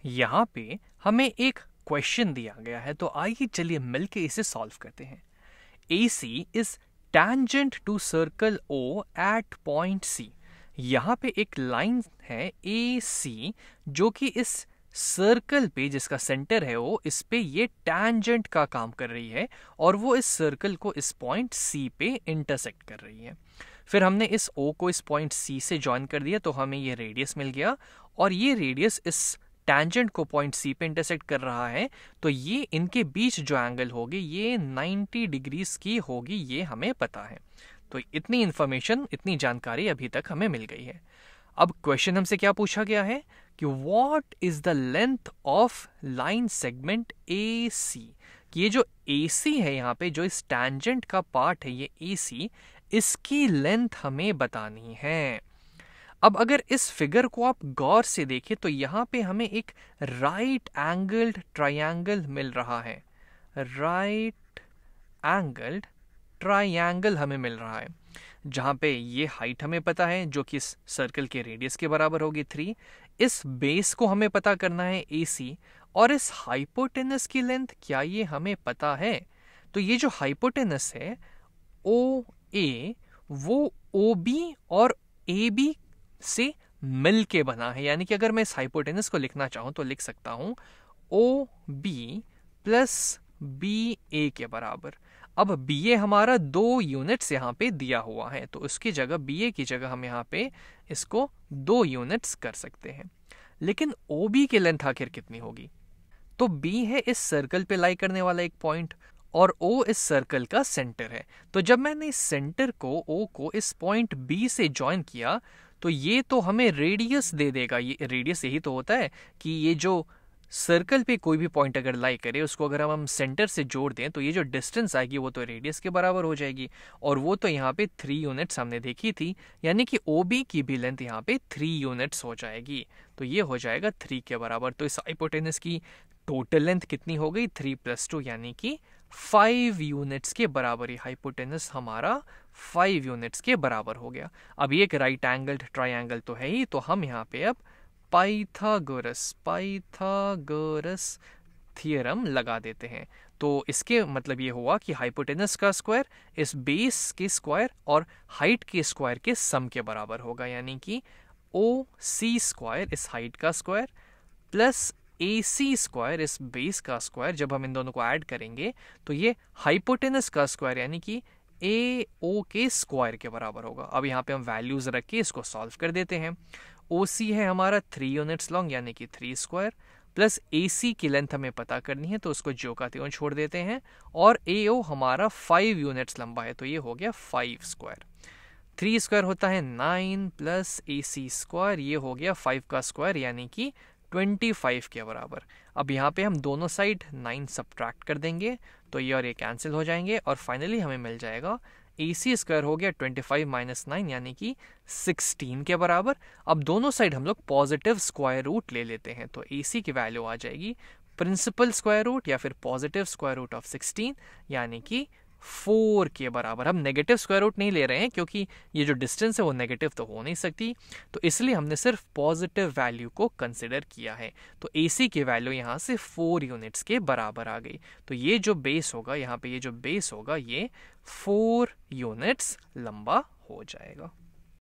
यहाँ पे हमें एक क्वेश्चन दिया गया है, तो आइए चलिए मिलके इसे सॉल्व करते हैं। AC is tangent to circle O at point C। यहाँ पे एक लाइन है AC जो कि इस सर्कल पे, जिसका सेंटर है O, इस पे ये टैंजेंट का काम कर रही है और वो इस सर्कल को इस पॉइंट C पे इंटरसेक्ट कर रही है। फिर हमने इस O को इस पॉइंट C से ज्वाइन कर दिया तो हमें ये रेडियस मिल गया, और ये रेडियस इस टैंजेंट को पॉइंट C पे इंटरसेक्ट कर रहा है, तो ये इनके बीच जो एंगल होगी ये 90 डिग्रीज की होगी, ये हमें पता है। तो इतनी इंफॉर्मेशन, इतनी जानकारी अभी तक हमें मिल गई है। अब क्वेश्चन हमसे क्या पूछा गया है कि what is the length of line segment AC। कि ये जो AC है, यहाँ पे जो इस टैंजेंट का पार्ट है ये AC, इसकी लेंथ हमें बतानी है। अब अगर इस फिगर को आप गौर से देखें तो यहाँ पे हमें एक राइट एंगल्ड ट्रायंगल मिल रहा है। राइट एंगल्ड ट्रायंगल हमें मिल रहा है, जहाँ पे ये हाइट हमें पता है जो कि इस सर्कल के रेडियस के बराबर होगी 3। इस बेस को हमें पता करना है AC, और इस हाइपोटेनस की लेंथ क्या ये हमें पता है। तो ये जो हाइपोटेनस है OA, वो OB और AB से मिल के बना है। यानी कि अगर मैं इस हाइपोटेनस को लिखना चाहूं तो लिख सकता हूं OB प्लस BA के बराबर। अब BA हमारा 2 यूनिट्स यहाँ पे दिया हुआ है, तो उसकी जगह BA की जगह हम यहाँ पे इसको 2 यूनिट्स कर सकते हैं। लेकिन OB की लेंथ आखिर कितनी होगी? तो B है इस सर्कल पे लाई करने वाला एक पॉइंट, और O इस सर्कल का सेंटर है। तो जब मैंने इस सेंटर को O को इस पॉइंट B से ज्वाइन किया तो ये तो हमें रेडियस दे देगा। ये रेडियस यही तो होता है कि ये जो सर्कल पे कोई भी पॉइंट अगर लाई करे, उसको अगर हम सेंटर से जोड़ दें तो ये जो डिस्टेंस आएगी वो तो रेडियस के बराबर हो जाएगी, और वो तो यहाँ पे 3 यूनिट्स हमने देखी थी, यानी कि OB की भी लेंथ यहाँ पे 3 यूनिट्स हो जाएगी। तो ये हो जाएगा 3 के बराबर। तो इस हाइपोटेनस की टोटल लेंथ कितनी हो गई? 3 + 2 यानी कि 5 यूनिट्स के बराबर। हाइपोटेनस हमारा 5 यूनिट्स के बराबर हो गया। अब ये एक राइट एंगल्ड ट्रायंगल तो है ही, तो हम यहाँ पे अब पाइथागोरस थ्योरम लगा देते हैं। तो इसके मतलब ये हुआ कि हाइपोटेनस का स्क्वायर इस बेस के स्क्वायर और हाइट के स्क्वायर के सम के बराबर होगा, यानी कि OC स्क्वायर इस हाइट का स्क्वायर प्लस AC स्क्वायर इस बेस का स्क्वायर। जब हम इन दोनों को ऐड करेंगे तो ये हाइपोटेनस का स्क्वायर यानी कि AO के स्क्वायर के बराबर होगा। अब यहाँ पे हम वैल्यूज रख के इसको सॉल्व कर देते हैं। OC है हमारा 3 यूनिट्स लॉन्ग यानी कि 3 स्क्वायर, प्लस AC की लेंथ हमें पता करनी है तो उसको ज्यों का त्यों छोड़ देते हैं, और AO हमारा 5 यूनिट्स लंबा है तो ये हो गया 5 स्क्वायर। 3 स्क्वायर होता है 9 प्लस AC स्क्वायर, ये हो गया 5 का स्क्वायर यानी कि 25 के बराबर। अब यहाँ पे हम दोनों साइड 9 सब्ट्रैक्ट कर देंगे तो ये और ये कैंसिल हो जाएंगे, और फाइनली हमें मिल जाएगा AC स्क्वायर हो गया 25 - 9 यानी कि 16 के बराबर। अब दोनों साइड हम लोग पॉजिटिव स्क्वायर रूट ले लेते हैं तो AC की वैल्यू आ जाएगी प्रिंसिपल स्क्वायर रूट या फिर पॉजिटिव स्क्वायर रूट ऑफ 16 यानी कि 4 के बराबर। हम नेगेटिव स्क्वायर रूट नहीं ले रहे हैं क्योंकि ये जो डिस्टेंस है वो नेगेटिव तो हो नहीं सकती, तो इसलिए हमने सिर्फ पॉजिटिव वैल्यू को कंसिडर किया है। तो AC की वैल्यू यहाँ से 4 यूनिट्स के बराबर आ गई। तो ये जो बेस होगा, यहाँ पे ये जो बेस होगा ये 4 यूनिट्स लंबा हो जाएगा।